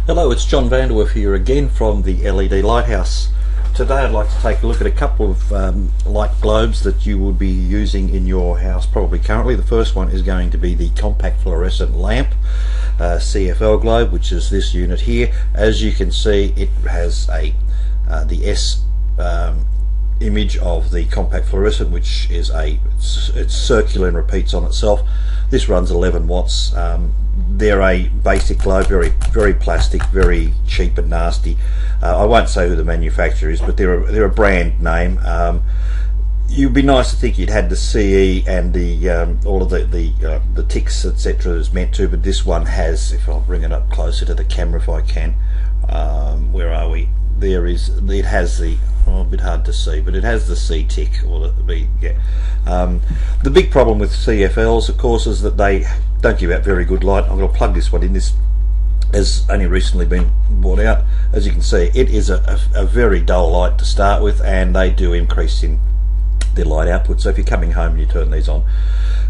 Hello, it's John Vanderwerf here again from the LED Lighthouse. Today I'd like to take a look at a couple of light globes that you would be using in your house probably currently. The first one is going to be the compact fluorescent lamp CFL globe, which is this unit here. As you can see, it has the S image of the compact fluorescent, which is it's circular and repeats on itself. This runs 11 watts. They're a basic globe, very plastic, very cheap and nasty. I won't say who the manufacturer is, but they're a brand name. You'd be nice to think you'd had the CE and the all of the ticks, etc. is meant to, but this one has, if I'll bring it up closer to the camera if I can, where are we? It has the, a bit hard to see, but it has the C tick, or the B, yeah. The big problem with CFLs, of course, is that they don't give out very good light. I'm going to plug this one in. This has only recently been bought out. As you can see, it is a very dull light to start with, and they do increase in their light output. So if you're coming home and you turn these on,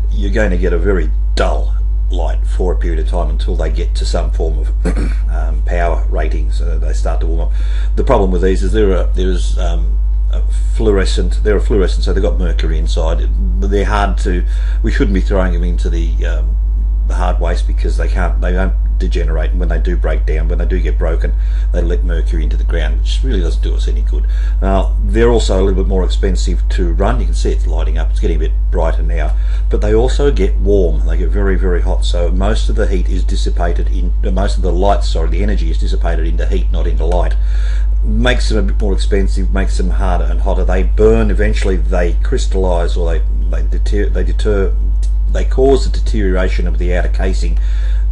you're going to get a very dull light for a period of time until they get to some form of power ratings. They start to warm up. The problem with these is they're fluorescent, so they've got mercury inside. They're hard to, we shouldn't be throwing them into the hard waste, because they don't degenerate, and when they do break down, when they do get broken, they let mercury into the ground, which really doesn't do us any good. Now, they're also a little bit more expensive to run. You can see it's lighting up, it's getting a bit brighter now, but they also get warm. They get very hot, so most of the heat is dissipated in, most of the light, sorry, the energy is dissipated into heat, not into light. Makes them a bit more expensive, makes them harder and hotter. They burn, eventually they crystallize, or they cause the deterioration of the outer casing,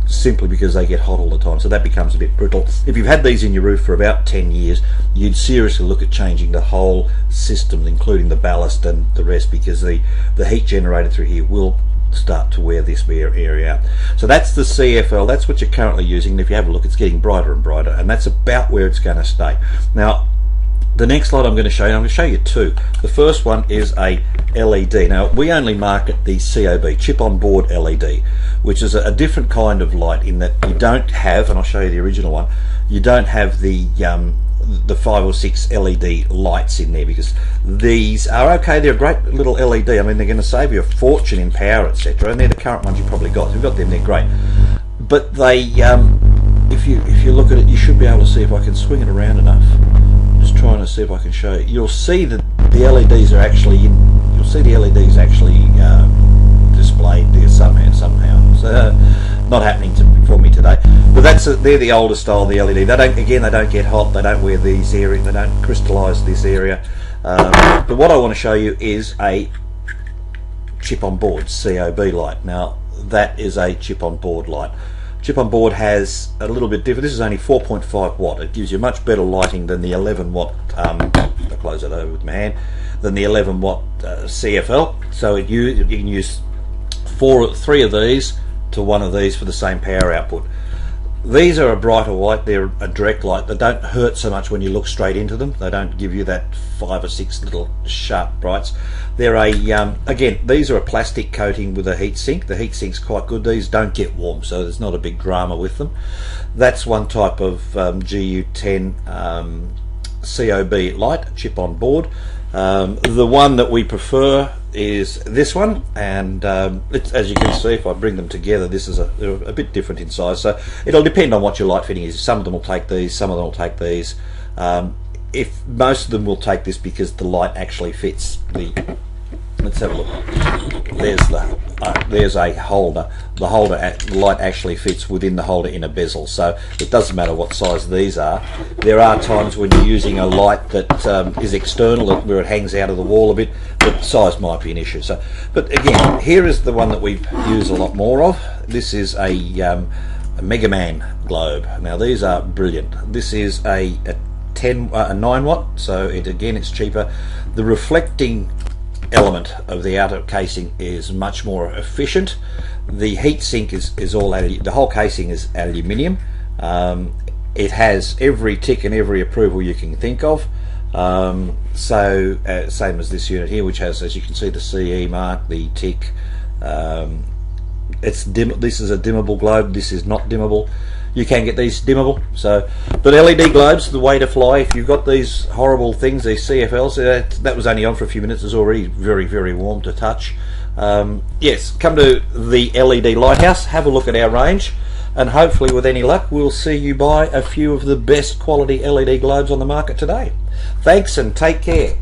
simply because they get hot all the time, so that becomes a bit brittle. If you've had these in your roof for about 10 years, you'd seriously look at changing the whole system, including the ballast and the rest, because the heat generated through here will start to wear this area out. So that's the CFL, that's what you're currently using, and if you have a look, it's getting brighter and brighter, and that's about where it's going to stay. Now, the next light I'm going to show you, I'm going to show you two. The first one is a LED. Now, we only market the COB, chip on board LED, which is a different kind of light in that you don't have, and I'll show you the original one, you don't have the 5 or 6 LED lights in there, because these are okay, they're a great little LED. I mean, they're going to save you a fortune in power, etc., and they're the current ones you've probably got. If you've got them, they're great. But they, if you look at it, you should be able to see, if I can swing it around enough, just trying to see if I can show you, you'll see that the LEDs are actually in, you'll see the LEDs actually displayed there somehow. So not happening for me today, but they're the older style, the LED. They don't get hot, they don't wear these areas, they don't crystallize this area. But what I want to show you is a chip on board COB light. Now, that is a chip on board light. Chip on board has a little bit different. This is only 4.5 watt. It gives you much better lighting than the 11 watt, I'll close it over with my hand, than the 11 watt CFL. So you can use three of these to one of these for the same power output. These are a brighter white, they're a direct light. They don't hurt so much when you look straight into them. They don't give you that 5 or 6 little sharp brights. They're again, these are a plastic coating with a heat sink. The heat sink's quite good. These don't get warm, so there's not a big drama with them. That's one type of GU10 COB light, chip on board. The one that we prefer is this one, and it's, as you can see, if I bring them together, this is a bit different in size, so it'll depend on what your light fitting is. Some of them will take these, some of them will take these. If most of them will take this, because the light actually fits the, let's have a look, there's a holder. The light actually fits within the holder in a bezel, so it doesn't matter what size these are. There are times when you're using a light that is external, where it hangs out of the wall a bit, but size might be an issue. So, but again, here is the one that we use a lot more of. This is a Mega Man globe. Now, these are brilliant. This is a 9 watt, so it's cheaper. The reflecting element of the outer casing is much more efficient. The heat sink is all the whole casing is aluminium. It has every tick and every approval you can think of. Same as this unit here, which has, as you can see, the CE mark, the tick. This is a dimmable globe. This is not dimmable. you can get these dimmable. So, but LED globes, the way to fly. If you've got these horrible things, these CFLs, that was only on for a few minutes. It's already very, very warm to touch. Yes, come to the LED Lighthouse, have a look at our range, and hopefully with any luck we'll see you buy a few of the best quality LED globes on the market today. Thanks and take care.